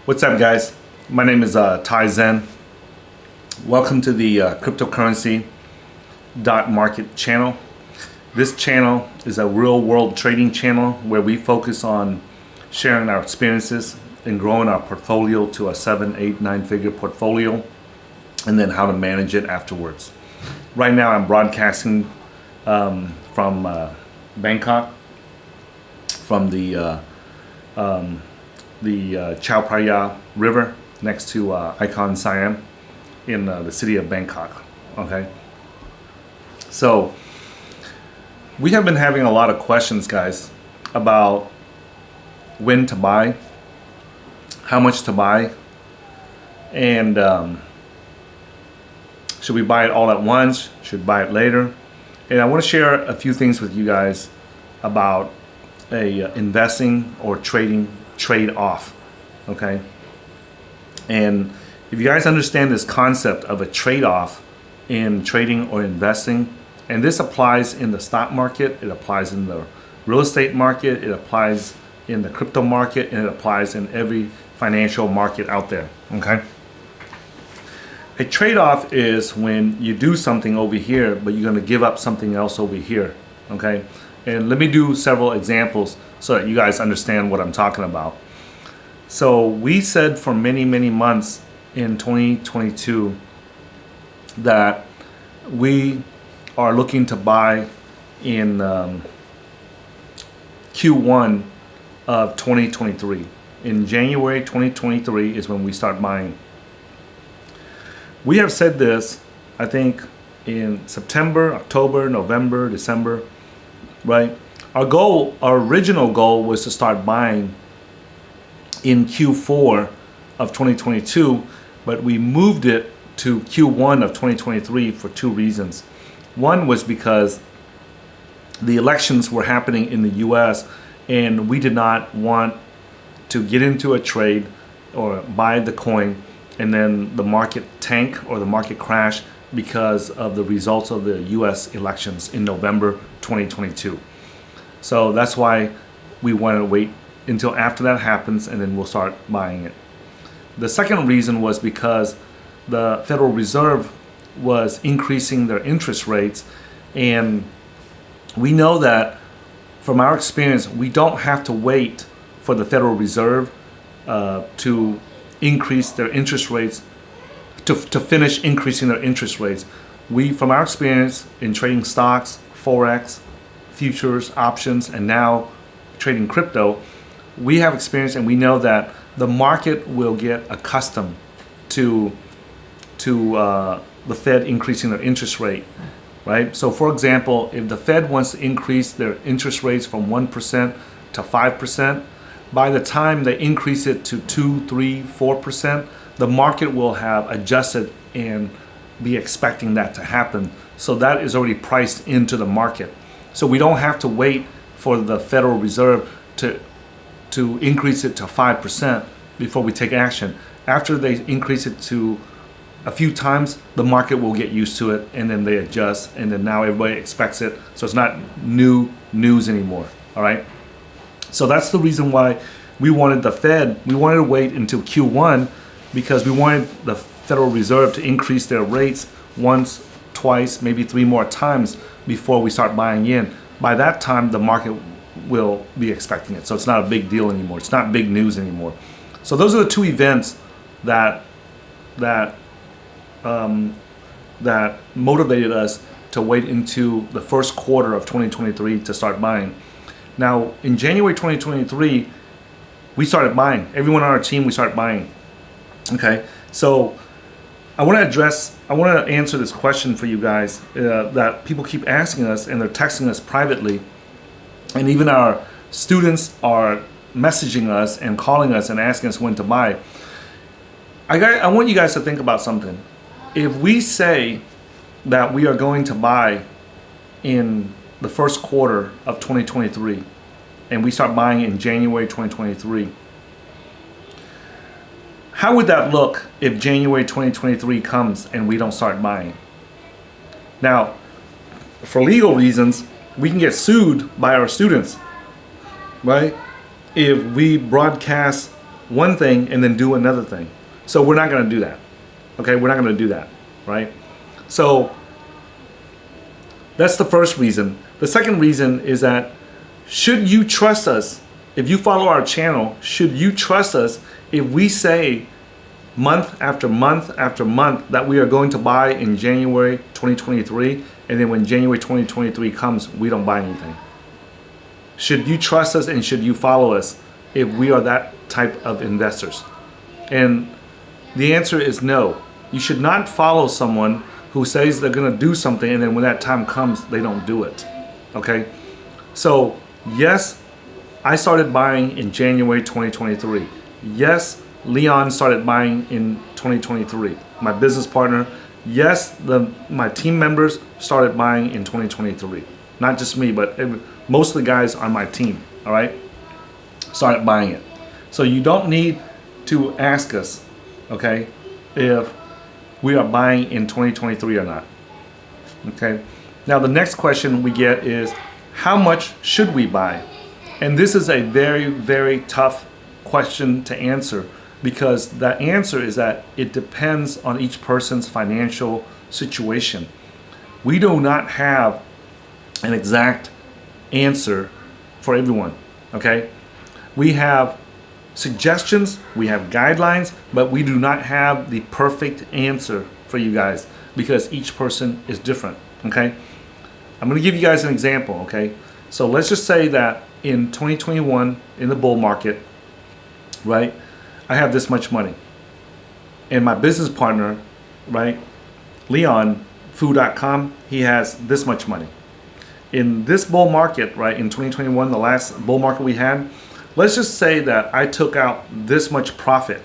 What's up, guys? My name is Ty Zen. Welcome to the cryptocurrency market channel. This channel is a real world trading channel where we focus on sharing our experiences and growing our portfolio to a 7, 8, 9-figure portfolio, and then how to manage it afterwards. Right now I'm broadcasting from Bangkok, from the Chao Phraya River next to Icon Siam in the city of Bangkok. Okay, so we have been having a lot of questions, guys, about when to buy, how much to buy, and should we buy it all at once, should buy it later. And I want to share a few things with you guys about investing or trade-off, okay? And if you guys understand this concept of a trade-off in trading or investing, and this applies in the stock market, it applies in the real estate market, it applies in the crypto market, and it applies in every financial market out there, okay? A trade-off is when you do something over here, but you're going to give up something else over here, okay? And let me do several examples so that you guys understand what I'm talking about. So we said for many months in 2022 that we are looking to buy in Q1 of 2023. In January 2023 is when we start buying. We have said this, I think, in September, October, November, December, right? Our original goal was to start buying in Q4 of 2022, but we moved it to Q1 of 2023 for two reasons. One was because the elections were happening in the US and we did not want to get into a trade or buy the coin and then the market tank or the market crash because of the results of the US elections in November 2022. So that's why we wanted to wait until after that happens and then we'll start buying it. The second reason was because the Federal Reserve was increasing their interest rates, and we know that from our experience we don't have to wait for the Federal Reserve to increase their interest rates, to finish increasing their interest rates. We, from our experience in trading stocks, Forex, futures, options, and now trading crypto, we have experience and we know that the market will get accustomed to the Fed increasing their interest rate, right? So for example, if the Fed wants to increase their interest rates from 1% to 5%, by the time they increase it to 2, 3, 4%, the market will have adjusted and be expecting that to happen. So that is already priced into the market. So we don't have to wait for the Federal Reserve to increase it to 5% before we take action. After they increase it to a few times, the market will get used to it and then they adjust, and then now everybody expects it. So it's not new news anymore, all right? So that's the reason why we wanted we wanted to wait until Q1, because we wanted the Federal Reserve to increase their rates once, twice, maybe 3 more times before we start buying in. By that time, the market will be expecting it. So it's not a big deal anymore. It's not big news anymore. So those are the two events that motivated us to wait into the first quarter of 2023 to start buying. Now, in January 2023, we started buying. Everyone on our team, we started buying. Okay, so I want to answer this question for you guys that people keep asking us, and they're texting us privately, and even our students are messaging us and calling us and asking us when to buy. I want you guys to think about something. If we say that we are going to buy in the first quarter of 2023 and we start buying in January 2023, how would that look if January 2023 comes and we don't start buying? Now, for legal reasons, we can get sued by our students, right? If we broadcast one thing and then do another thing. So we're not going to do that. Okay, we're not going to do that, right? So that's the first reason. The second reason is that should you trust us, if you follow our channel, should you trust us if we say month after month after month that we are going to buy in January 2023, and then when January 2023 comes, we don't buy anything? Should you trust us and should you follow us if we are that type of investors? And the answer is no. You should not follow someone who says they're going to do something and then when that time comes, they don't do it. Okay? So, yes, I started buying in January 2023. Yes, Leon started buying in 2023. My business partner. Yes, my team members started buying in 2023. Not just me, but most of the guys on my team, all right, started buying it. So you don't need to ask us, okay, if we are buying in 2023 or not. Okay. Now the next question we get is, how much should we buy? And this is a very, very tough question to answer, because the answer is that it depends on each person's financial situation. We do not have an exact answer for everyone, okay? We have suggestions, we have guidelines, but we do not have the perfect answer for you guys because each person is different, okay? I'm going to give you guys an example, okay? So let's just say that in 2021, in the bull market, right, I have this much money. And my business partner, right, Leon, Foo.com, he has this much money. In this bull market, right, in 2021, the last bull market we had, let's just say that I took out this much profit.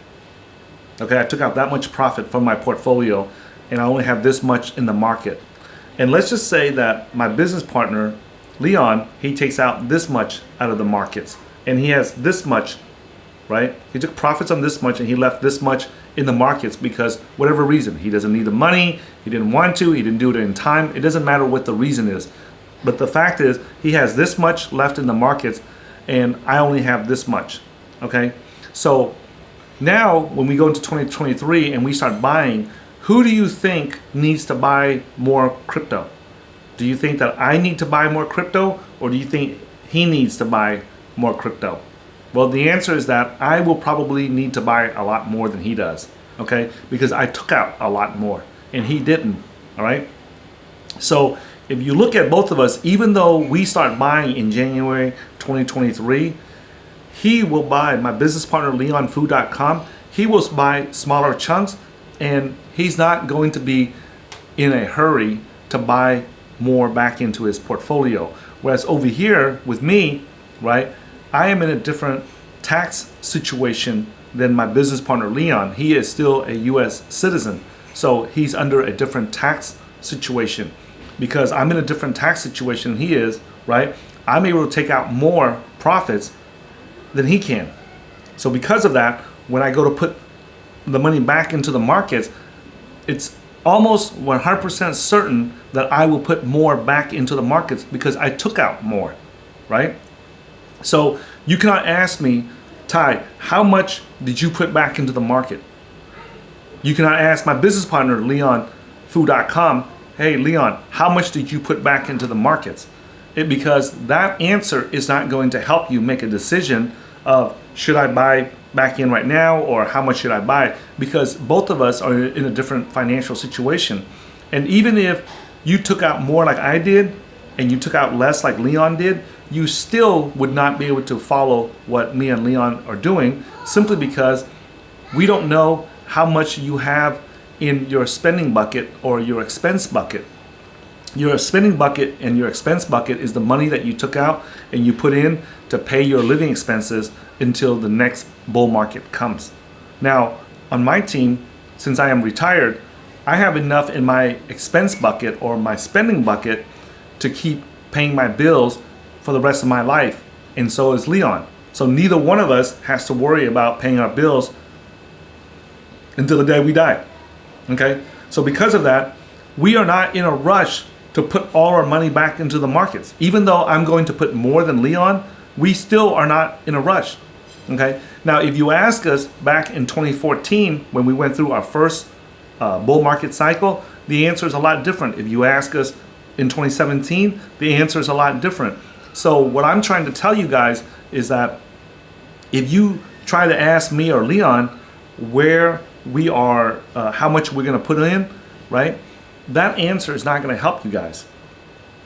Okay, I took out that much profit from my portfolio and I only have this much in the market. And let's just say that my business partner, Leon, he takes out this much out of the markets and he has this much, right? He took profits on this much and he left this much in the markets because whatever reason, he doesn't need the money, he didn't want to, he didn't do it in time. It doesn't matter what the reason is. But the fact is he has this much left in the markets and I only have this much, okay? So now when we go into 2023 and we start buying, who do you think needs to buy more crypto? Do you think that I need to buy more crypto, or do you think he needs to buy more crypto? Well, the answer is that I will probably need to buy a lot more than he does, okay? Because I took out a lot more and he didn't, all right? So if you look at both of us, even though we start buying in January 2023, he will buy, my business partner Leon Foo.com, he will buy smaller chunks and he's not going to be in a hurry to buy more back into his portfolio. Whereas over here with me, right, I am in a different tax situation than my business partner Leon. He is still a US citizen, so he's under a different tax situation. Because I'm in a different tax situation than he is, right, I'm able to take out more profits than he can. So because of that, when I go to put the money back into the markets, it's almost 100% certain that I will put more back into the markets because I took out more, right? So you cannot ask me, Ty, how much did you put back into the market? You cannot ask my business partner, Leon Foo.com, hey, Leon, how much did you put back into the markets? Because that answer is not going to help you make a decision of should I buy back in right now or how much should I buy, because both of us are in a different financial situation. And even if you took out more like I did and you took out less like Leon did, you still would not be able to follow what me and Leon are doing, simply because we don't know how much you have in your spending bucket or your expense bucket. Your spending bucket and your expense bucket is the money that you took out and you put in to pay your living expenses until the next bull market comes. Now, on my team, since I am retired, I have enough in my expense bucket or my spending bucket to keep paying my bills for the rest of my life, and so is Leon. So neither one of us has to worry about paying our bills until the day we die. Okay? So because of that, we are not in a rush to put all our money back into the markets. Even though I'm going to put more than Leon, we still are not in a rush. Okay? Now, if you ask us back in 2014, when we went through our first bull market cycle, the answer is a lot different. If you ask us in 2017, the answer is a lot different. So what I'm trying to tell you guys is that if you try to ask me or Leon where we are, how much we're going to put in, right? That answer is not going to help you guys.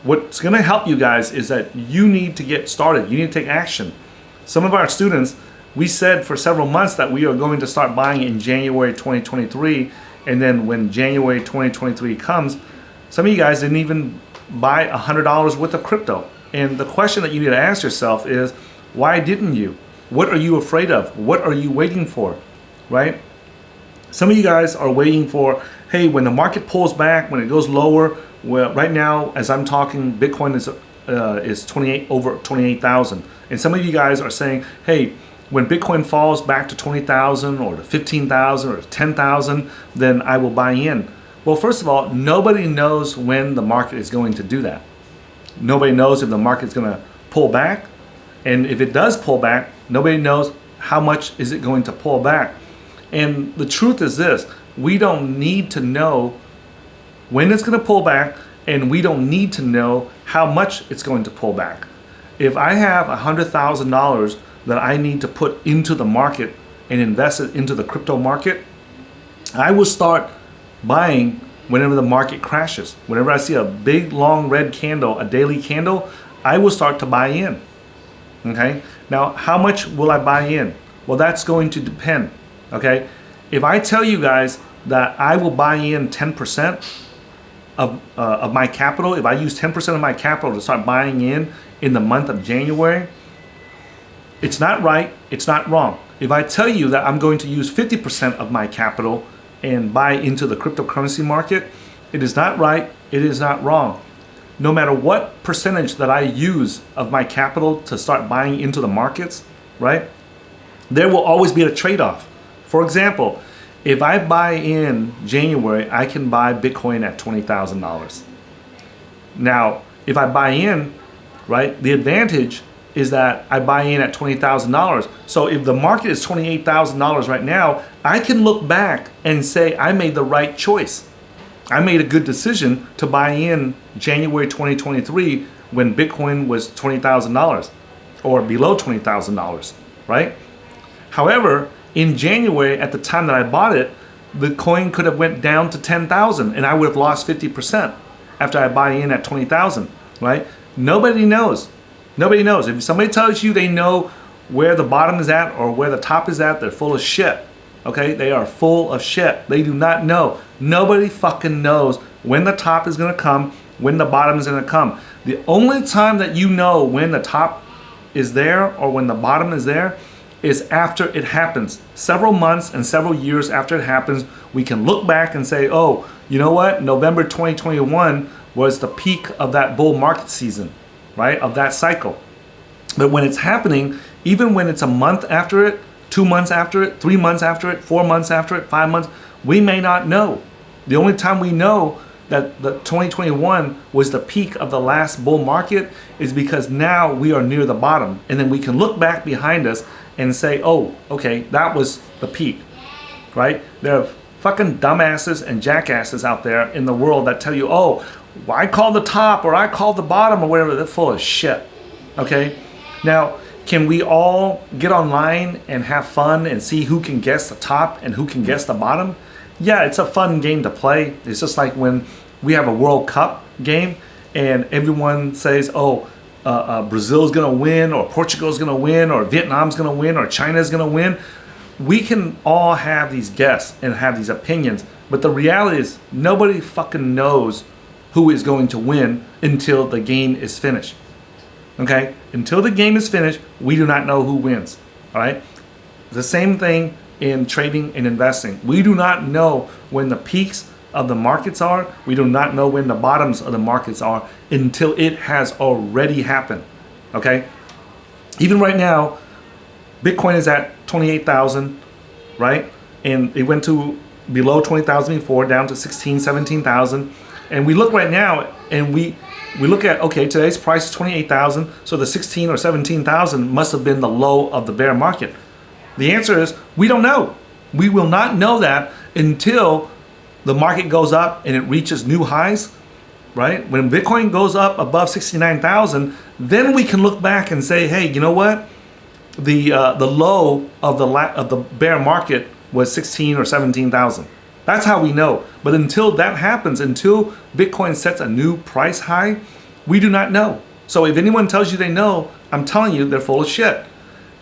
What's going to help you guys is that you need to get started. You need to take action. Some of our students, we said for several months that we are going to start buying in January 2023. And then when January 2023 comes, some of you guys didn't even buy $100 worth of crypto. And the question that you need to ask yourself is, why didn't you? What are you afraid of? What are you waiting for, right? Some of you guys are waiting for, hey, when the market pulls back, when it goes lower. Well, right now, as I'm talking, Bitcoin is 28 over 28,000, and some of you guys are saying, hey, when Bitcoin falls back to 20,000 or to 15,000 or to 10,000, then I will buy in. Well, first of all, nobody knows when the market is going to do that. Nobody knows if the market's going to pull back, and if it does pull back, nobody knows how much is it going to pull back. And the truth is this, we don't need to know when it's going to pull back, and we don't need to know how much it's going to pull back. If I have $100,000 that I need to put into the market and invest it into the crypto market, I will start buying whenever the market crashes. Whenever I see a big long red candle, a daily candle, I will start to buy in. Okay? Now, how much will I buy in? Well, that's going to depend. Okay? If I tell you guys that I will buy in 10% of my capital, if I use 10% of my capital to start buying in the month of January, it's not right, it's not wrong. If I tell you that I'm going to use 50% of my capital and buy into the cryptocurrency market, it is not right, it is not wrong. No matter what percentage that I use of my capital to start buying into the markets, right, there will always be a trade-off. For example, if I buy in January, I can buy Bitcoin at $20,000. Now, if I buy in, right, the advantage is that I buy in at $20,000. So if the market is $28,000 right now, I can look back and say I made the right choice. I made a good decision to buy in January 2023 when Bitcoin was $20,000 or below $20,000, right? However, in January, at the time that I bought it, the coin could have went down to 10,000 and I would have lost 50% after I buy in at 20,000, right? Nobody knows. Nobody knows. If somebody tells you they know where the bottom is at or where the top is at, they're full of shit. Okay? They are full of shit. They do not know. Nobody fucking knows when the top is going to come, when the bottom is going to come. The only time that you know when the top is there or when the bottom is there is after it happens. Several months and several years after it happens, we can look back and say, oh, you know what? November 2021 was the peak of that bull market season, right? Of that cycle. But when it's happening, even when it's a month after it, 2 months after it, 3 months after it, 4 months after it, 5 months, we may not know. The only time we know that the 2021 was the peak of the last bull market is because now we are near the bottom. And then we can look back behind us and say, oh, okay, that was the peak, right? There are fucking dumbasses and jackasses out there in the world that tell you, oh, well, I call the top or I call the bottom or whatever. They're full of shit, okay? Now, can we all get online and have fun and see who can guess the top and who can guess the bottom? Yeah, it's a fun game to play. It's just like when we have a World Cup game and everyone says, oh, Brazil's going to win or Portugal's going to win or Vietnam's going to win or China's going to win. We can all have these guesses and have these opinions, but the reality is nobody fucking knows who is going to win until the game is finished. Okay? Until the game is finished, we do not know who wins. All right? The same thing in trading and investing. We do not know when the peaks of the markets are. We do not know when the bottoms of the markets are until it has already happened. Okay? Even right now, Bitcoin is at 28,000, right? And it went to below 20,000 before, down to 16, 17,000. And we look right now and we look at, okay, today's price is 28,000, so the 16 or 17,000 must have been the low of the bear market. The answer is we don't know. We will not know that until the market goes up and it reaches new highs, right? When Bitcoin goes up above 69,000, then we can look back and say, hey, you know what? The low of the bear market was 16 or 17,000. That's how we know. But until that happens, until Bitcoin sets a new price high, we do not know. So if anyone tells you they know, I'm telling you they're full of shit.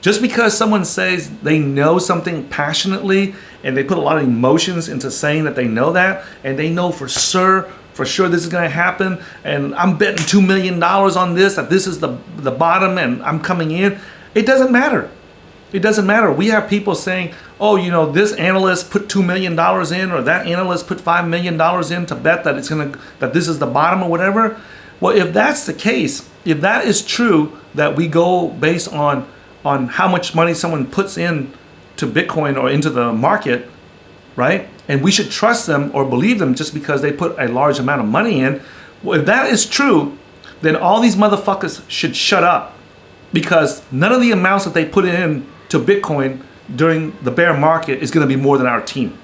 Just because someone says they know something passionately and they put a lot of emotions into saying that they know that, and they know for sure this is going to happen, and I'm betting $2 million on this, that this is the bottom and I'm coming in, it doesn't matter. It doesn't matter. We have people saying, oh, you know, this analyst put $2 million in, or that analyst put $5 million in to bet that that this is the bottom or whatever. Well, if that's the case, if that is true, that we go based on how much money someone puts in to Bitcoin or into the market, right? And we should trust them or believe them just because they put a large amount of money in. Well, if that is true, then all these motherfuckers should shut up, because none of the amounts that they put in to Bitcoin during the bear market is going to be more than our team.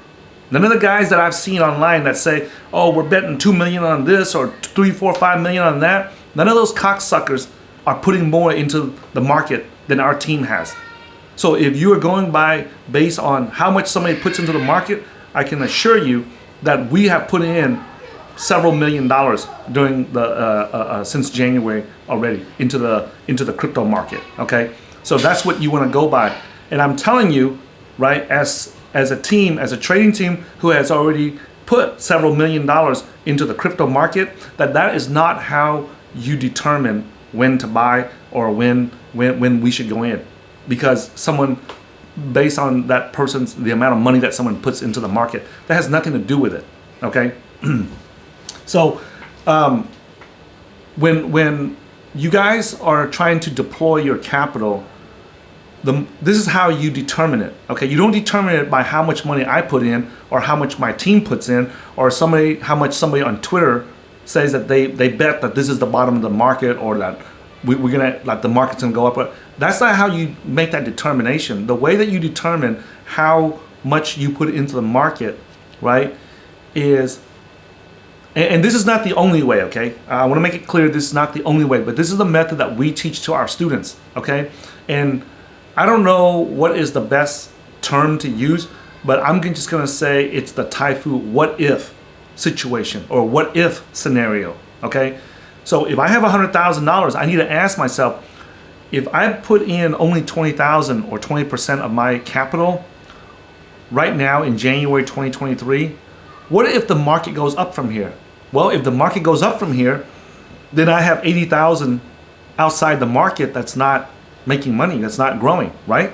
None of the guys that I've seen online that say, oh, we're betting 2 million on this or 3, 4, 5 million on that, none of those cocksuckers are putting more into the market than our team has. So if you are going based on how much somebody puts into the market, I can assure you that we have put in several $1 million during the since January already into the crypto market. Okay, so that's what you want to go by. And I'm telling you, right, as a team, as a trading team who has already put several $1 million into the crypto market, that is not how you determine when to buy or when we should go in, because someone, based on that person's, the amount of money that someone puts into the market, that has nothing to do with it. Okay. So when you guys are trying to deploy your capital, this is how you determine it. Okay, you don't determine it by how much money I put in or how much my team puts in, or how much somebody on Twitter says that they bet that this is the bottom of the market, or that we're gonna, like, the market's gonna go up. That's not how you make that determination. The way that you determine how much you put into the market, right, is, and this is not the only way, okay? I want to make it clear this is not the only way, but this is the method that we teach to our students, okay? And I don't know what is the best term to use, but I'm just going to say it's the Typhoon what if situation, or what if scenario, okay? So if I have $100,000, I need to ask myself, if I put in only 20,000 or 20% of my capital right now in January 2023, what if the market goes up from here? Well, if the market goes up from here, then I have 80,000 outside the market that's not making money, that's not growing, right?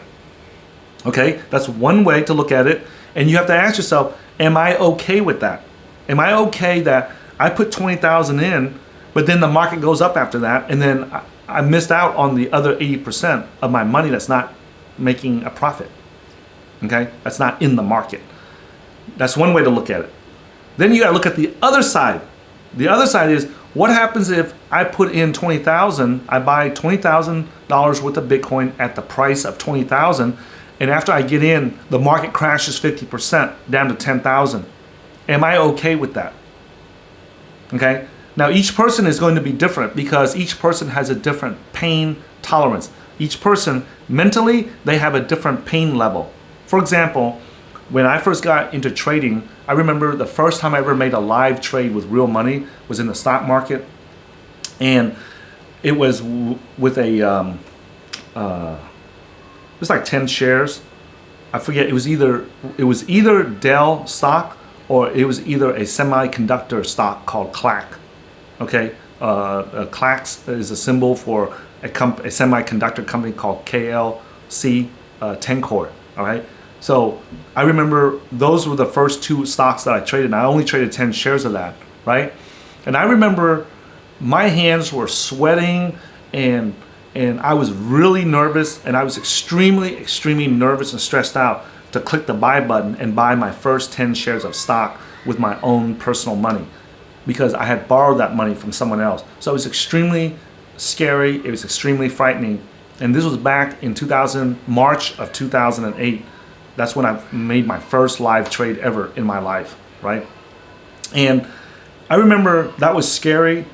Okay, that's one way to look at it. And you have to ask yourself, am I okay with that? Am I okay that I put 20,000 in, but then the market goes up after that, and then I missed out on the other 80% of my money that's not making a profit? Okay, that's not in the market. That's one way to look at it. Then you gotta look at the other side. The other side is, what happens if I put in 20,000, I buy $20,000 worth of Bitcoin at the price of 20,000, and after I get in, the market crashes 50% down to 10,000. Am I okay with that? Okay? Now, each person is going to be different, because each person has a different pain tolerance. Each person, mentally, they have a different pain level. For example, when I first got into trading, I remember the first time I ever made a live trade with real money was in the stock market, and it was with it was like 10 shares. I forget. It was either Dell stock, or it was either a semiconductor stock called CLAC. Okay, CLAC is a symbol for a semiconductor company called KLC, Tencor. All right. So I remember those were the first two stocks that I traded, and I only traded 10 shares of that, right? And I remember my hands were sweating, and I was really nervous, and I was extremely, extremely nervous and stressed out to click the buy button and buy my first 10 shares of stock with my own personal money, because I had borrowed that money from someone else. So it was extremely scary, it was extremely frightening, And this was back in March of 2008. That's when I made my first live trade ever in my life, right? And I remember that was scary.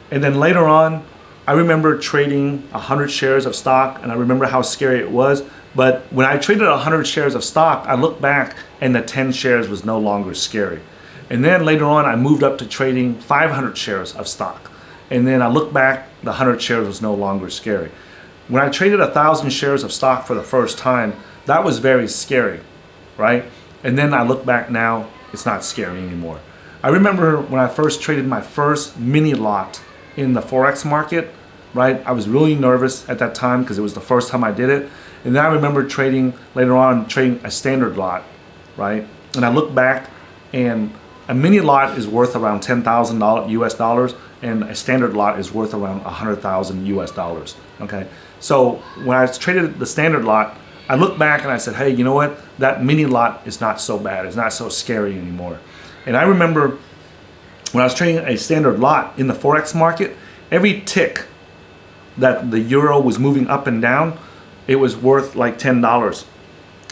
And then later on, I remember trading 100 shares of stock, and I remember how scary it was. But when I traded 100 shares of stock, I look back and the 10 shares was no longer scary. And then later on, I moved up to trading 500 shares of stock. And then I look back, the 100 shares was no longer scary. When I traded 1,000 shares of stock for the first time, that was very scary, right? And then I look back now, it's not scary anymore. I remember when I first traded my first mini lot in the Forex market, right? I was really nervous at that time because it was the first time I did it. And then I remember trading later on, trading a standard lot, right? And I look back, and a mini lot is worth around $10,000 US dollars, and a standard lot is worth around 100,000 US dollars. Okay, so when I traded the standard lot, I look back and I said, hey, you know what? That mini lot is not so bad. It's not so scary anymore. And I remember when I was trading a standard lot in the Forex market, every tick that the euro was moving up and down, it was worth like $10.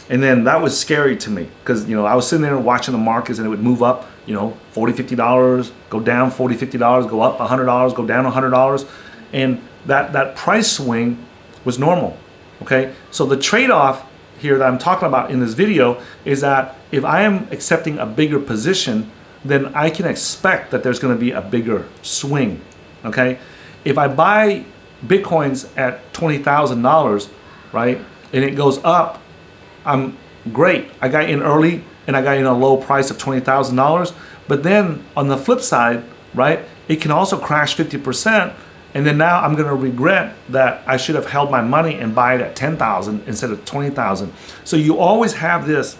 And then that was scary to me because, you know, I was sitting there watching the markets and it would move up, you know, $40, $50, go down $40, $50, go up $100, go down $100. And that price swing was normal, okay? So the trade-off here that I'm talking about in this video is that if I am accepting a bigger position, then I can expect that there's gonna be a bigger swing, okay? If I buy Bitcoins at $20,000, right, and it goes up, I'm great. I got in early and I got in a low price of $20,000. But then on the flip side, right, it can also crash 50%. And then now I'm going to regret that I should have held my money and buy it at 10,000 instead of 20,000. So you always have this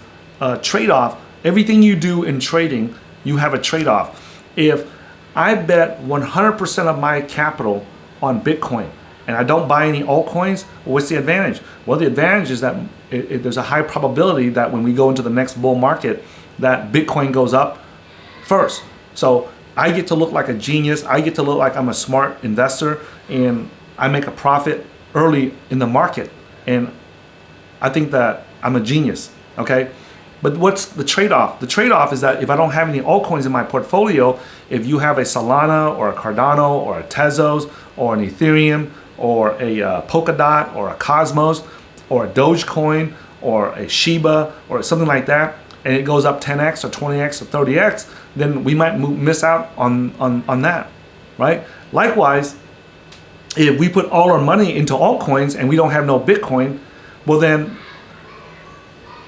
trade-off. Everything you do in trading, you have a trade-off. If I bet 100% of my capital on Bitcoin and I don't buy any altcoins, well, what's the advantage? Well, the advantage is that there's a high probability that when we go into the next bull market, that Bitcoin goes up first. So I get to look like a genius. I get to look like I'm a smart investor, and I make a profit early in the market. And I think that I'm a genius, okay? But what's the trade-off? The trade-off is that if I don't have any altcoins in my portfolio, if you have a Solana or a Cardano or a Tezos or an Ethereum or a Polkadot or a Cosmos or a Dogecoin or a Shiba or something like that, and it goes up 10x or 20x or 30x, then we might miss out on that, right? Likewise, if we put all our money into altcoins and we don't have no Bitcoin, well then,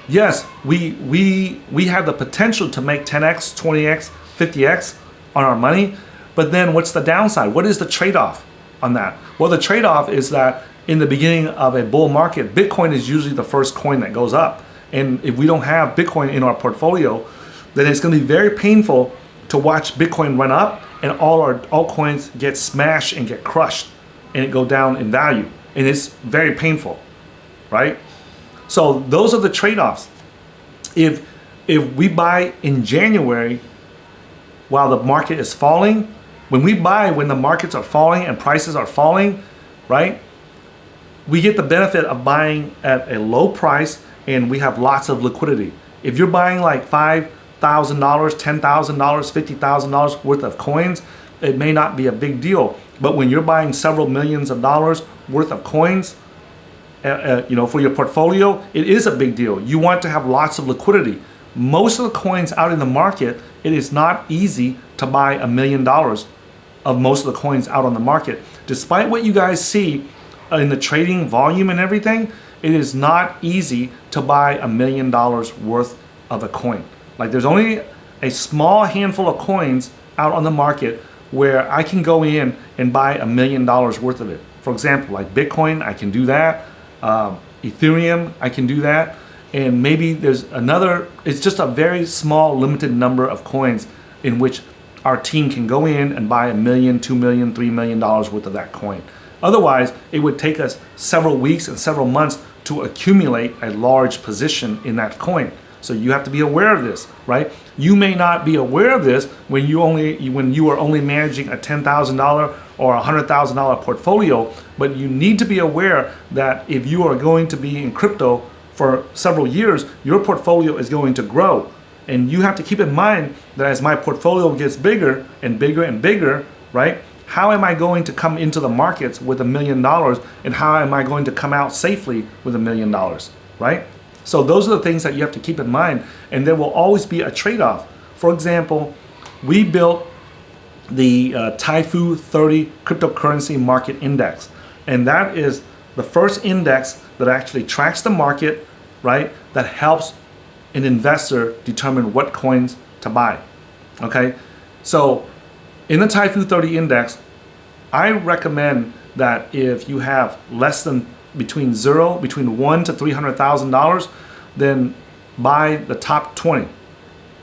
yes, we have the potential to make 10x, 20x, 50x on our money, but then what's the downside? What is the trade-off on that? Well, the trade-off is that in the beginning of a bull market, Bitcoin is usually the first coin that goes up. And if we don't have Bitcoin in our portfolio, then it's going to be very painful to watch Bitcoin run up and all our altcoins get smashed and get crushed and it go down in value. And it's very painful, right? So those are the trade-offs. If we buy in January while the market is falling, when we buy when the markets are falling and prices are falling, right? We get the benefit of buying at a low price and we have lots of liquidity. If you're buying like $5,000, $10,000, $50,000 worth of coins, it may not be a big deal. But when you're buying several millions of dollars worth of coins, for your portfolio, it is a big deal. You want to have lots of liquidity. Most of the coins out in the market, it is not easy to buy $1 million of most of the coins out on the market. Despite what you guys see in the trading volume and everything, it is not easy to buy $1 million worth of a coin. Like there's only a small handful of coins out on the market where I can go in and buy $1 million worth of it. For example, like Bitcoin, I can do that. Ethereum, I can do that. And maybe there's another, it's just a very small limited number of coins in which our team can go in and buy $1 million, $2 million, $3 million worth of that coin. Otherwise, it would take us several weeks and several months to accumulate a large position in that coin. So you have to be aware of this, right? You may not be aware of this when you are only managing a $10,000 or $100,000 portfolio, but you need to be aware that if you are going to be in crypto for several years, your portfolio is going to grow. And you have to keep in mind that as my portfolio gets bigger and bigger and bigger, right? How am I going to come into the markets with $1 million, and how am I going to come out safely with $1 million, right? So those are the things that you have to keep in mind, and there will always be a trade-off. For example, we built the Taifu 30 cryptocurrency market index, and that is the first index that actually tracks the market, right? That helps an investor determine what coins to buy. Okay, so in the Taifu 30 index, I recommend that if you have less than between $1 to $300,000, then buy the top 20.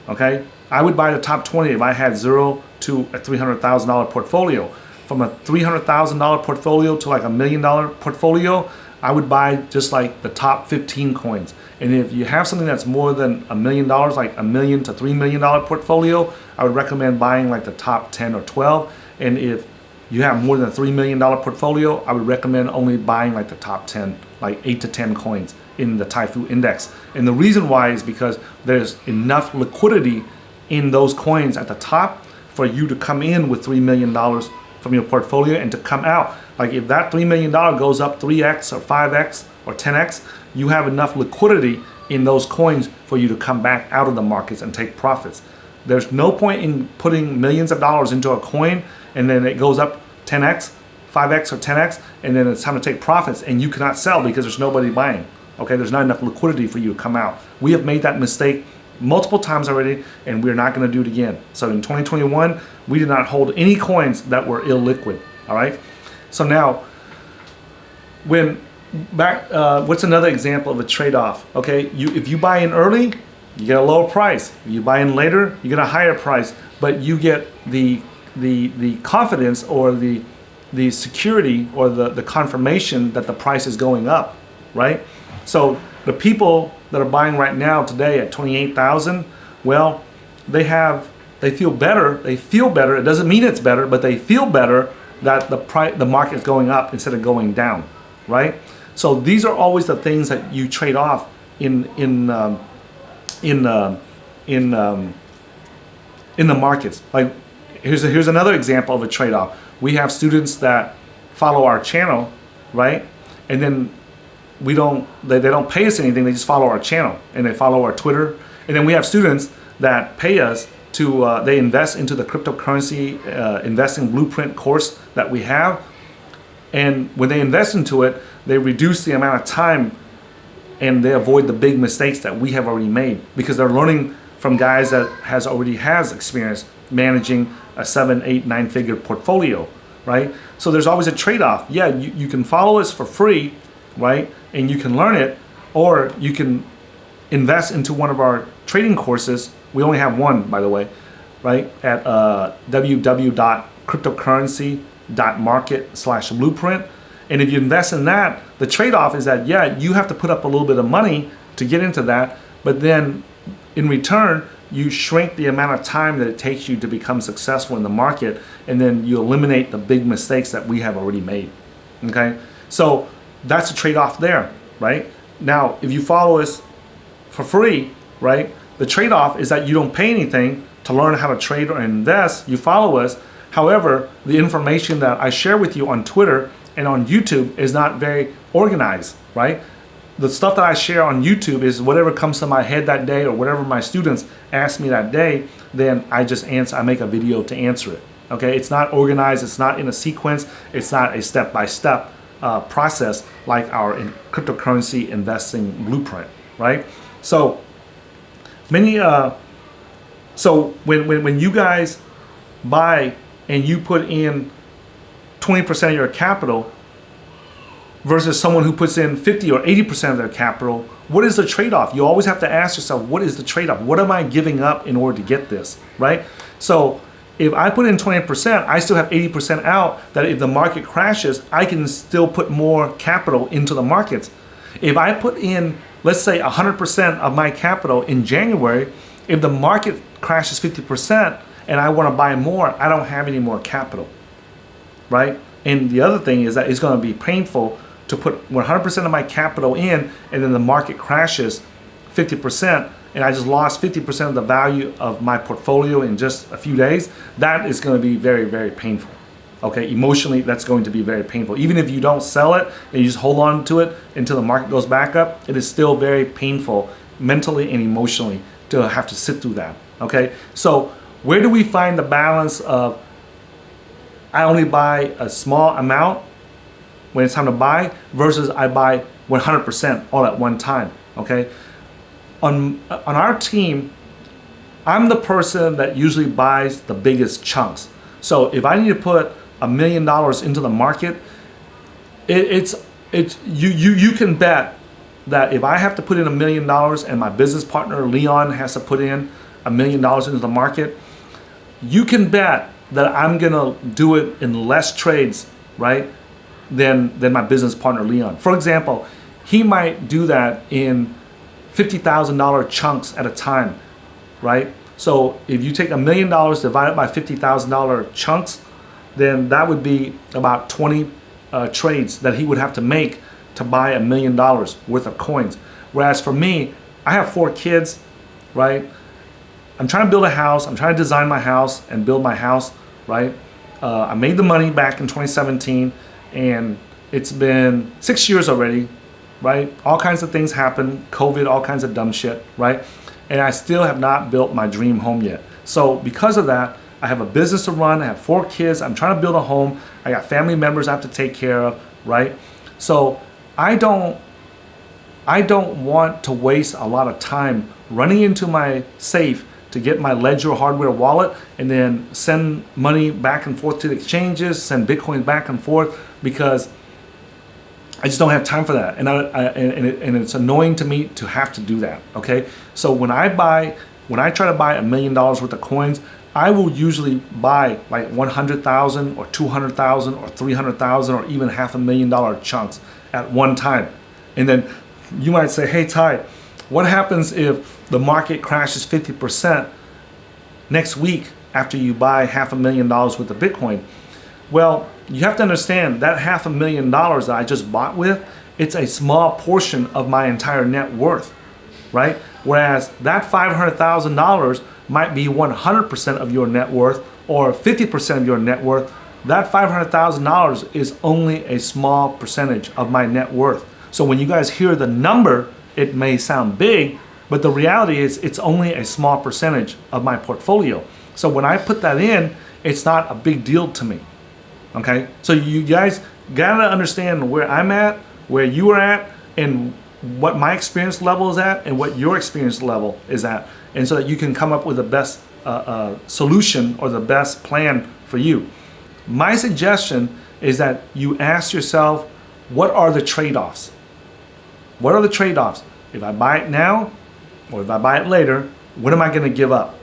Okay, I would buy the top 20 if I had $0 to a $300,000 portfolio. From a $300,000 portfolio to like $1 million portfolio, I would buy just like the top 15 coins. And if you have something that's more than $1 million, like $1 million to $3 million portfolio, I would recommend buying like the top 10 or 12. And if you have more than a $3 million portfolio, I would recommend only buying like the top 10, like 8 to 10 coins in the Taifu index. And the reason why is because there's enough liquidity in those coins at the top for you to come in with $3 million from your portfolio and to come out. Like if that $3 million goes up 3x or 5x or 10x, you have enough liquidity in those coins for you to come back out of the markets and take profits. There's no point in putting millions of dollars into a coin and then it goes up 10x, 5x or 10x, and then it's time to take profits and you cannot sell because there's nobody buying. Okay, there's not enough liquidity for you to come out. We have made that mistake multiple times already, and we're not going to do it again. So in 2021, we did not hold any coins that were illiquid. All right. So now, what's another example of a trade-off? Okay, if you buy in early, you get a lower price. If you buy in later, you get a higher price, but you get the confidence or the security or the confirmation that the price is going up, right? So the people that are buying right now today at 28,000, well, they feel better. They feel better. It doesn't mean it's better, but they feel better that the market is going up instead of going down, right? So these are always the things that you trade off in the markets. Like here's another example of a trade-off. We have students that follow our channel, right? And then they don't pay us anything. They just follow our channel and they follow our Twitter. And then we have students that pay us to they invest into the cryptocurrency investing blueprint course that we have. And when they invest into it, they reduce the amount of time and they avoid the big mistakes that we have already made because they're learning from guys that already has experience managing a 7, 8, 9-figure portfolio, right? So there's always a trade-off. Yeah, you can follow us for free, right? And you can learn it, or you can invest into one of our trading courses. We only have one, by the way, right? At www.cryptocurrency.market/blueprint. And if you invest in that, the trade-off is that, yeah, you have to put up a little bit of money to get into that, but then in return, you shrink the amount of time that it takes you to become successful in the market, and then you eliminate the big mistakes that we have already made, okay? So that's a trade-off there, right? Now, if you follow us for free, right, the trade-off is that you don't pay anything to learn how to trade or invest. You follow us. However, the information that I share with you on Twitter and on YouTube is not very organized, right? The stuff that I share on YouTube is whatever comes to my head that day or whatever my students ask me that day, then I just answer, I make a video to answer it, okay? It's not organized, it's not in a sequence, it's not a step-by-step process like our cryptocurrency investing blueprint, right? So when you guys buy and you put in 20% of your capital versus someone who puts in 50 or 80% of their capital, what is the trade-off? You always have to ask yourself, what is the trade-off? What am I giving up in order to get this, right? So if I put in 20%, I still have 80% out, that if the market crashes, I can still put more capital into the markets. If I put in let's say 100% of my capital in January, if the market crashes 50% and I want to buy more, I don't have any more capital, right? And the other thing is that it's going to be painful to put 100% of my capital in, and then the market crashes 50%, and I just lost 50% of the value of my portfolio in just a few days. That is going to be very, very painful. Okay, emotionally, that's going to be very painful. Even if you don't sell it and you just hold on to it until the market goes back up, it is still very painful mentally and emotionally to have to sit through that. Okay, so where do we find the balance of I only buy a small amount when it's time to buy versus I buy 100% all at one time? Okay, on our team, I'm the person that usually buys the biggest chunks. So if I need to put $1 million into the market, you can bet that if I have to put in $1 million and my business partner Leon has to put in $1 million into the market, you can bet that I'm gonna do it in less trades, right, than my business partner Leon. For example, he might do that in $50,000 chunks at a time, right? So if you take $1 million divided by $50,000 chunks, then that would be about 20 trades that he would have to make to buy $1 million worth of coins. Whereas for me, I have 4 kids, right? I'm trying to build a house. I'm trying to design my house and build my house, right? I made the money back in 2017, and it's been 6 years already, right? All kinds of things happen, COVID, all kinds of dumb shit, right? And I still have not built my dream home yet. So because of that, I have a business to run, I have 4 kids, I'm trying to build a home, I got family members I have to take care of, right? So I don't want to waste a lot of time running into my safe to get my Ledger hardware wallet and then send money back and forth to the exchanges, send Bitcoin back and forth, because I just don't have time for that. And it's annoying to me to have to do that, okay? So when I try to buy $1 million worth of coins, I will usually buy like 100,000 or 200,000 or 300,000 or even $500,000 chunks at one time. And then you might say, hey Ty, what happens if the market crashes 50% next week after you buy $500,000 worth of Bitcoin? Well, you have to understand that $500,000 that I just bought with, it's a small portion of my entire net worth, right? Whereas that $500,000 might be 100% of your net worth or 50% of your net worth. That $500,000 is only a small percentage of my net worth. So when you guys hear the number, it may sound big, but the reality is it's only a small percentage of my portfolio. So when I put that in, it's not a big deal to me. Okay? So you guys gotta understand where I'm at, where you are at, and what my experience level is at, and what your experience level is at, and so that you can come up with the best solution or the best plan for you. My suggestion is that you ask yourself, what are the trade-offs? What are the trade-offs? If I buy it now, or if I buy it later, what am I going to give up?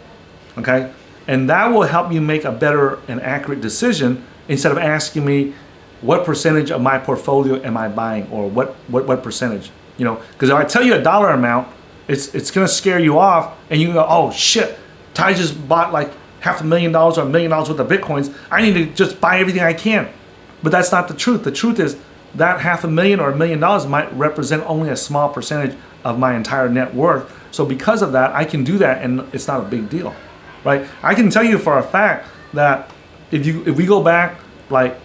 Okay? And that will help you make a better and accurate decision instead of asking me, what percentage of my portfolio am I buying, or what percentage? You know, because if I tell you a dollar amount, it's going to scare you off, and you go, oh shit, Ty just bought like $500,000 or $1 million worth of Bitcoins. I need to just buy everything I can. But that's not the truth. The truth is that $500,000 or $1 million might represent only a small percentage of my entire net worth. So because of that, I can do that, and it's not a big deal, right? I can tell you for a fact that if we go back like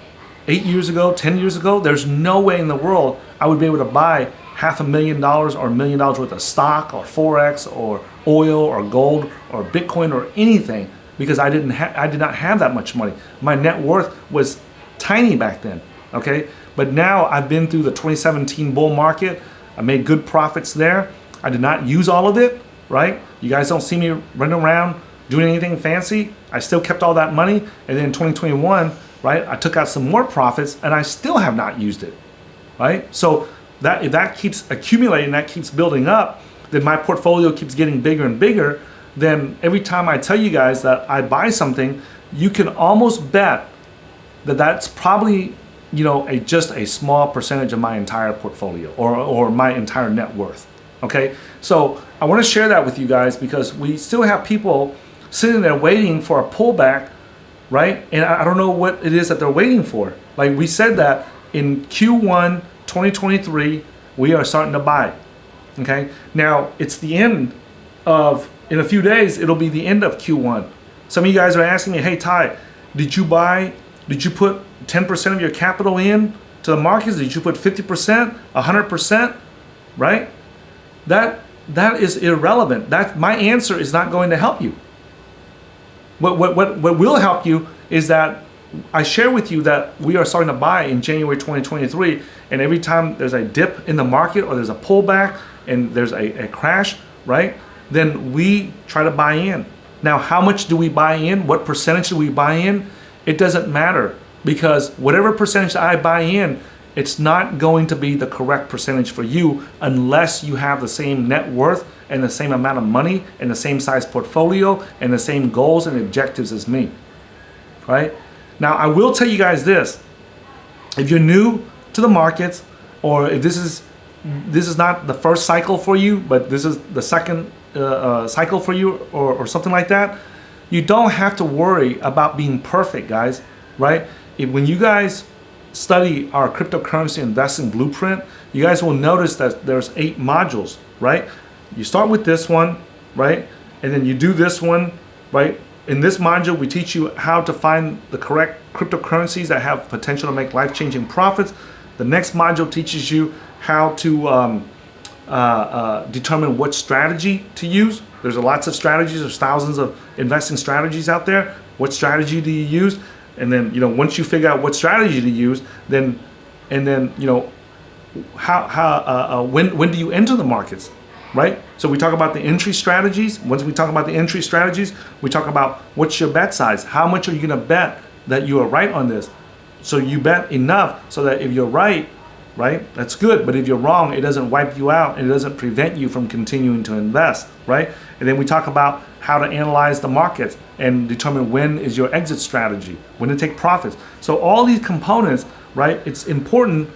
8 years ago, 10 years ago, there's no way in the world I would be able to buy $500,000 or $1 million worth of stock or Forex or oil or gold or Bitcoin or anything, because I did not have that much money. My net worth was tiny back then, okay? But now I've been through the 2017 bull market. I made good profits there. I did not use all of it, right? You guys don't see me running around doing anything fancy. I still kept all that money. And then in 2021, right, I took out some more profits, and I still have not used it, right? So that if that keeps accumulating, that keeps building up, then my portfolio keeps getting bigger and bigger. Then every time I tell you guys that I buy something, you can almost bet that that's probably, you know, just a small percentage of my entire portfolio or my entire net worth. Okay, so I want to share that with you guys because we still have people sitting there waiting for a pullback, right? And I don't know what it is that they're waiting for. Like we said that in Q1 2023, we are starting to buy. Okay, now it's the end of, in a few days, it'll be the end of Q1. Some of you guys are asking me, hey Ty, did you put 10% of your capital in to the markets? Did you put 50%, 100%, right? That is irrelevant. That my answer is not going to help you. What will help you is that I share with you that we are starting to buy in January 2023, and every time there's a dip in the market or there's a pullback and there's a crash, right? Then we try to buy in. Now, how much do we buy in? What percentage do we buy in? It doesn't matter, because whatever percentage I buy in, it's not going to be the correct percentage for you unless you have the same net worth and the same amount of money and the same size portfolio and the same goals and objectives as me, right? Now, I will tell you guys this. If you're new to the markets, or if this is not the first cycle for you, but this is the second cycle for you, or something like that, you don't have to worry about being perfect, guys, right? When you guys study our cryptocurrency investing blueprint, you guys will notice that there's 8 modules, right? You start with this one, right? And then you do this one, right? In this module, we teach you how to find the correct cryptocurrencies that have potential to make life-changing profits. The next module teaches you how to determine what strategy to use. There's lots of strategies. There's thousands of investing strategies out there. What strategy do you use? And then, once you figure out what strategy to use, then when do you enter the markets, right? So we talk about the entry strategies. Once we talk about the entry strategies, we talk about what's your bet size. How much are you going to bet that you are right on this? So you bet enough so that if you're right, that's good. But if you're wrong, it doesn't wipe you out and it doesn't prevent you from continuing to invest, right? And then we talk about how to analyze the markets and determine when is your exit strategy, when to take profits. So all these components, right? It's important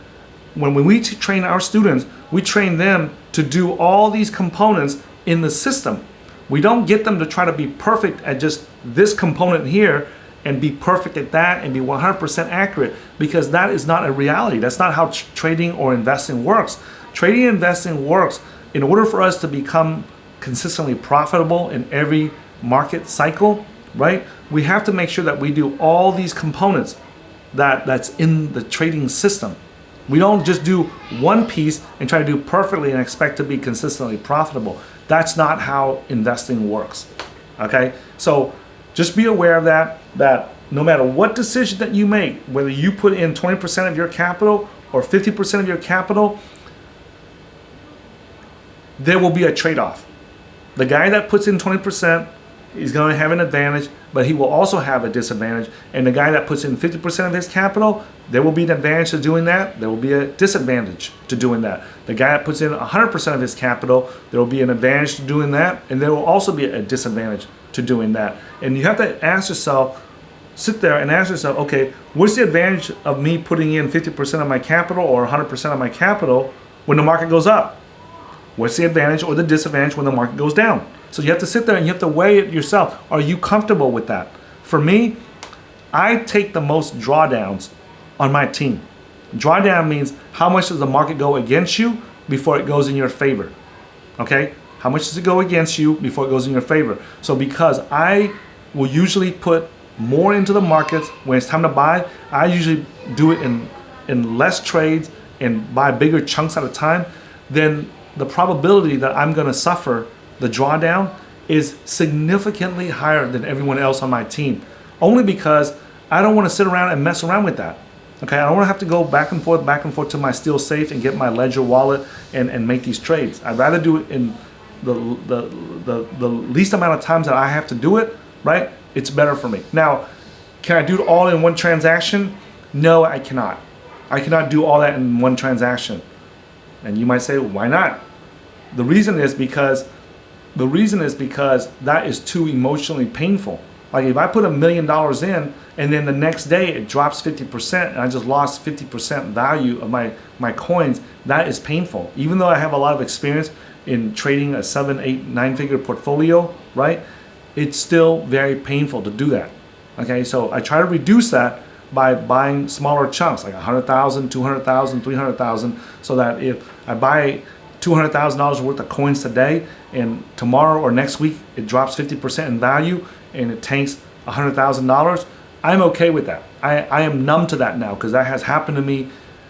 when we train our students, we train them to do all these components in the system. We don't get them to try to be perfect at just this component here and be perfect at that and be 100% accurate, because that is not a reality. That's not how trading or investing works. Trading and investing works in order for us to become consistently profitable in every market cycle, right? We have to make sure that we do all these components that's in the trading system. We don't just do one piece and try to do perfectly and expect to be consistently profitable. That's not how investing works, okay? So just be aware of that no matter what decision that you make, whether you put in 20% of your capital or 50% of your capital, there will be a trade-off. The guy that puts in 20% is going to have an advantage, but he will also have a disadvantage. And the guy that puts in 50% of his capital, there will be an advantage to doing that. There will be a disadvantage to doing that. The guy that puts in 100% of his capital, there will be an advantage to doing that, and there will also be a disadvantage to doing that. And you have to ask yourself, sit there and ask yourself, okay, what's the advantage of me putting in 50% of my capital or 100% of my capital when the market goes up? What's the advantage or the disadvantage when the market goes down? So you have to sit there and you have to weigh it yourself. Are you comfortable with that? For me, I take the most drawdowns on my team. Drawdown means how much does the market go against you before it goes in your favor? Okay? How much does it go against you before it goes in your favor? So because I will usually put more into the markets when it's time to buy, I usually do it in less trades and buy bigger chunks at a time, then the probability that I'm going to suffer the drawdown is significantly higher than everyone else on my team. Only because I don't want to sit around and mess around with that. Okay, I don't want to have to go back and forth to my Steel Safe and get my Ledger wallet and make these trades. I'd rather do it in the least amount of times that I have to do it, right? It's better for me. Now, can I do it all in one transaction? No, I cannot. I cannot do all that in one transaction. And you might say, why not? The reason is because that is too emotionally painful. Like if I put $1 million in and then the next day it drops 50% and I just lost 50% value of my coins, that is painful. Even though I have a lot of experience in trading a 7, 8, 9-figure portfolio, right? It's still very painful to do that. Okay, so I try to reduce that by buying smaller chunks, like 100,000, 200,000, 300,000, so that if I buy $200,000 worth of coins today, and tomorrow or next week it drops 50% in value and it tanks $100,000, I'm okay with that. I am numb to that now, because that has happened to me.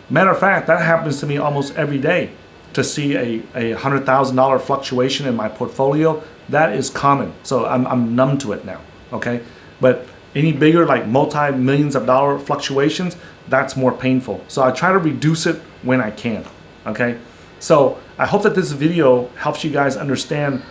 Matter of fact, that happens to me almost every day. To see a $100,000 fluctuation in my portfolio, that is common. So I'm numb to it now, okay? But any bigger, like multi-millions of dollar fluctuations, that's more painful. So I try to reduce it when I can, okay? So I hope that this video helps you guys understand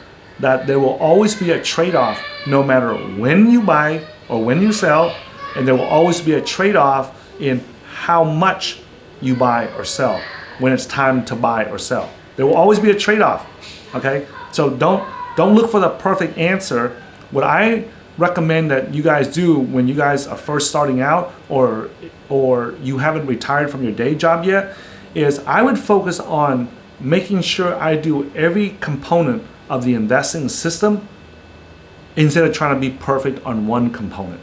that there will always be a trade-off no matter when you buy or when you sell, and there will always be a trade-off in how much you buy or sell when it's time to buy or sell. There will always be a trade-off, okay? So don't look for the perfect answer. What I recommend that you guys do when you guys are first starting out, or you haven't retired from your day job yet, is I would focus on making sure I do every component of the investing system instead of trying to be perfect on one component,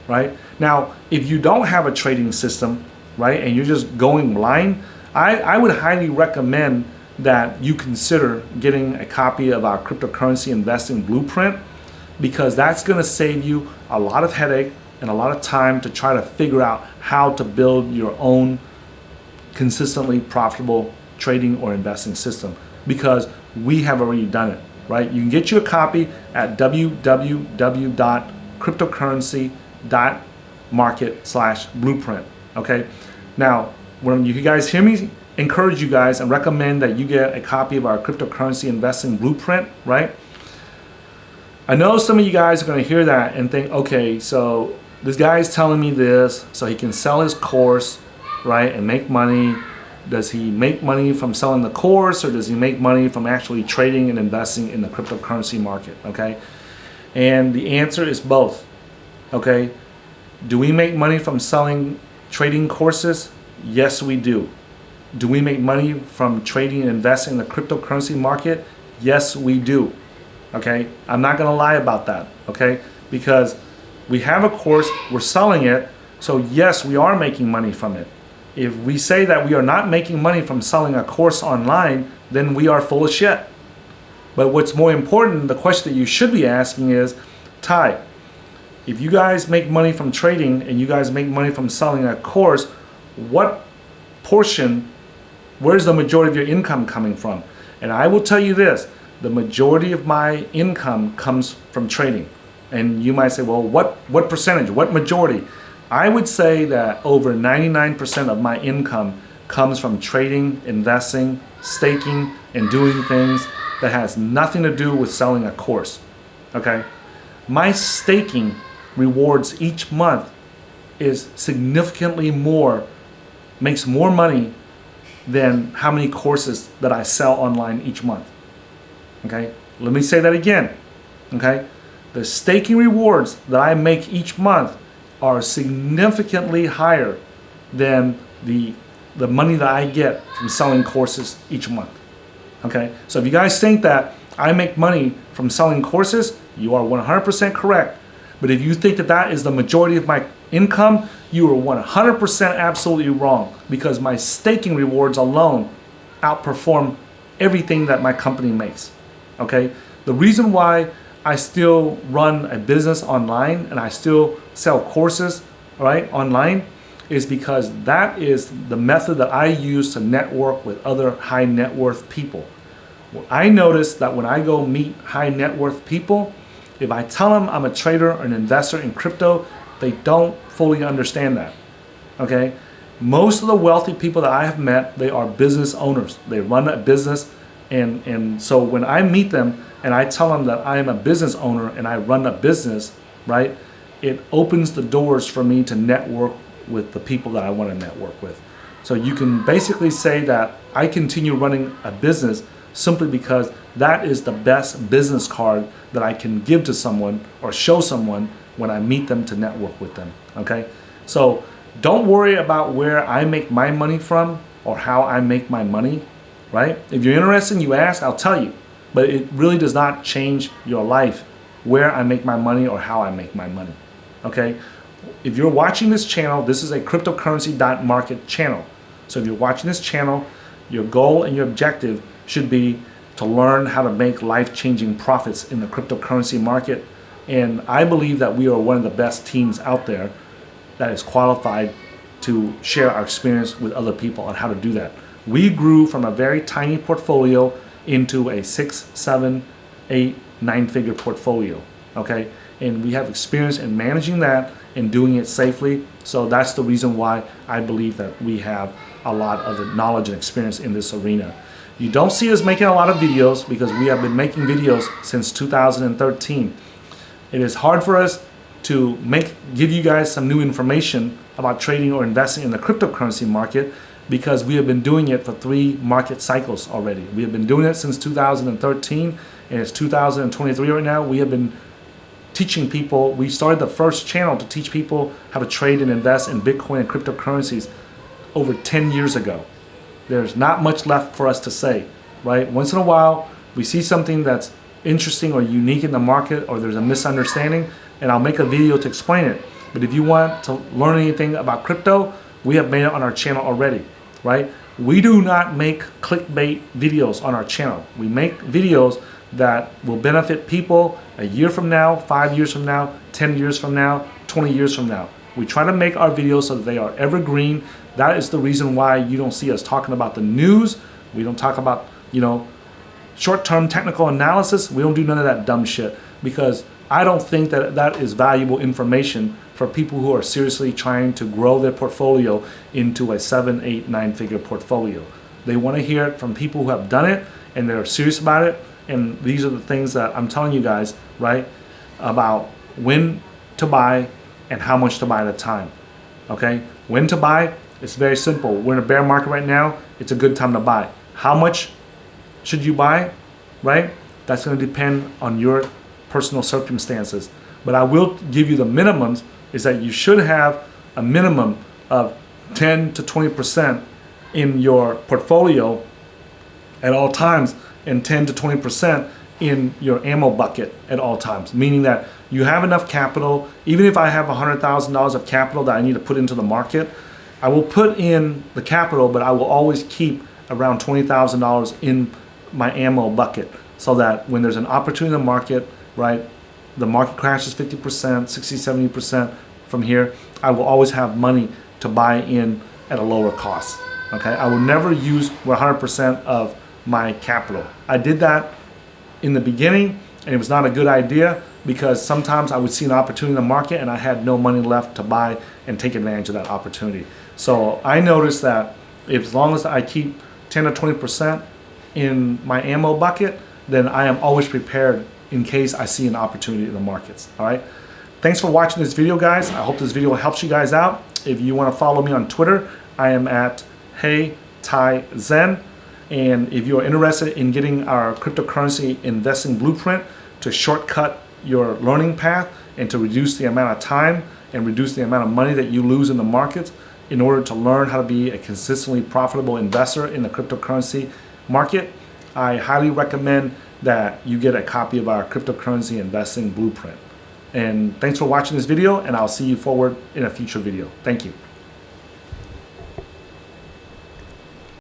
right? Now, if you don't have a trading system, right, and you're just going blind, I would highly recommend that you consider getting a copy of our cryptocurrency investing blueprint, because that's going to save you a lot of headache and a lot of time to try to figure out how to build your own consistently profitable trading or investing system, because we have already done it, right? You can get you a copy at www.cryptocurrency.market/blueprint, okay? Now, when you guys hear me encourage you guys and recommend that you get a copy of our cryptocurrency investing blueprint, right? I know some of you guys are going to hear that and think, okay, so this guy is telling me this so he can sell his course, right, and make money. Does he make money from selling the course, or does he make money from actually trading and investing in the cryptocurrency market, okay? And the answer is both, okay? Do we make money from selling trading courses? Yes, we do. Do we make money from trading and investing in the cryptocurrency market? Yes, we do. Okay, I'm not gonna lie about that, okay? Because we have a course, we're selling it, so yes, we are making money from it. If we say that we are not making money from selling a course online, then we are full of shit. But what's more important, the question that you should be asking is, Ty, if you guys make money from trading and you guys make money from selling a course, what portion, where's the majority of your income coming from? And I will tell you this, the majority of my income comes from trading. And you might say, well, what percentage, what majority? I would say that over 99% of my income comes from trading, investing, staking, and doing things that has nothing to do with selling a course, okay? My staking rewards each month is significantly more, makes more money than how many courses that I sell online each month. Okay, let me say that again. Okay, the staking rewards that I make each month are significantly higher than the money that I get from selling courses each month. Okay, so if you guys think that I make money from selling courses, you are 100% correct. But if you think that that is the majority of my income, you are 100% absolutely wrong, because my staking rewards alone outperform everything that my company makes. Okay, the reason why I still run a business online and I still sell courses, right, online, is because that is the method that I use to network with other high net worth people. I notice that when I go meet high net worth people, if I tell them I'm a trader or an investor in crypto, they don't fully understand that. Okay, most of the wealthy people that I have met, they are business owners. They run a business. And so when I meet them and I tell them that I am a business owner and I run a business, right, it opens the doors for me to network with the people that I want to network with. So you can basically say that I continue running a business simply because that is the best business card that I can give to someone or show someone when I meet them to network with them, okay? So don't worry about where I make my money from or how I make my money. right? If you're interested and you ask, I'll tell you. But it really does not change your life where I make my money or how I make my money, okay? If you're watching this channel, this is a cryptocurrency.market channel. So if you're watching this channel, your goal and your objective should be to learn how to make life-changing profits in the cryptocurrency market. And I believe that we are one of the best teams out there that is qualified to share our experience with other people on how to do that. We grew from a very tiny portfolio into a 6, 7, 8, 9-figure portfolio, okay? And we have experience in managing that and doing it safely. So that's the reason why I believe that we have a lot of the knowledge and experience in this arena. You don't see us making a lot of videos because we have been making videos since 2013. It is hard for us to give you guys some new information about trading or investing in the cryptocurrency market because we have been doing it for 3 market cycles already. We have been doing it since 2013 and it's 2023 right now. We have been teaching people. We started the first channel to teach people how to trade and invest in Bitcoin and cryptocurrencies over 10 years ago. There's not much left for us to say, right? Once in a while, we see something that's interesting or unique in the market or there's a misunderstanding, and I'll make a video to explain it. But if you want to learn anything about crypto, we have made it on our channel already, right? We do not make clickbait videos on our channel. We make videos that will benefit people a year from now, 5 years from now, 10 years from now, 20 years from now. We try to make our videos so that they are evergreen. That is the reason why you don't see us talking about the news. We don't talk about, short-term technical analysis. We don't do none of that dumb shit because I don't think that that is valuable information for people who are seriously trying to grow their portfolio into a 7, 8, 9-figure portfolio. They want to hear it from people who have done it and they're serious about it. And these are the things that I'm telling you guys, right, about when to buy and how much to buy at a time, okay? When to buy, it's very simple. We're in a bear market right now. It's a good time to buy. How much should you buy, right? That's going to depend on your personal circumstances. But I will give you the minimums is that you should have a minimum of 10 to 20% in your portfolio at all times and 10 to 20% in your ammo bucket at all times, meaning that you have enough capital. Even if I have $100,000 of capital that I need to put into the market, I will put in the capital, but I will always keep around $20,000 in my ammo bucket so that when there's an opportunity in the market, right, the market crashes 50%, 60, 70% from here, I will always have money to buy in at a lower cost, okay? I will never use 100% of my capital. I did that in the beginning and it was not a good idea because sometimes I would see an opportunity in the market and I had no money left to buy and take advantage of that opportunity. So I noticed that as long as I keep 10 or 20% in my ammo bucket, then I am always prepared in case I see an opportunity in the markets, all right? Thanks for watching this video, guys. I hope this video helps you guys out. If you want to follow me on Twitter, I am at HeyTaiZen. And if you're interested in getting our cryptocurrency investing blueprint to shortcut your learning path and to reduce the amount of time and reduce the amount of money that you lose in the markets in order to learn how to be a consistently profitable investor in the cryptocurrency market, I highly recommend that you get a copy of our cryptocurrency investing blueprint. And thanks for watching this video, and I'll see you forward in a future video. Thank you.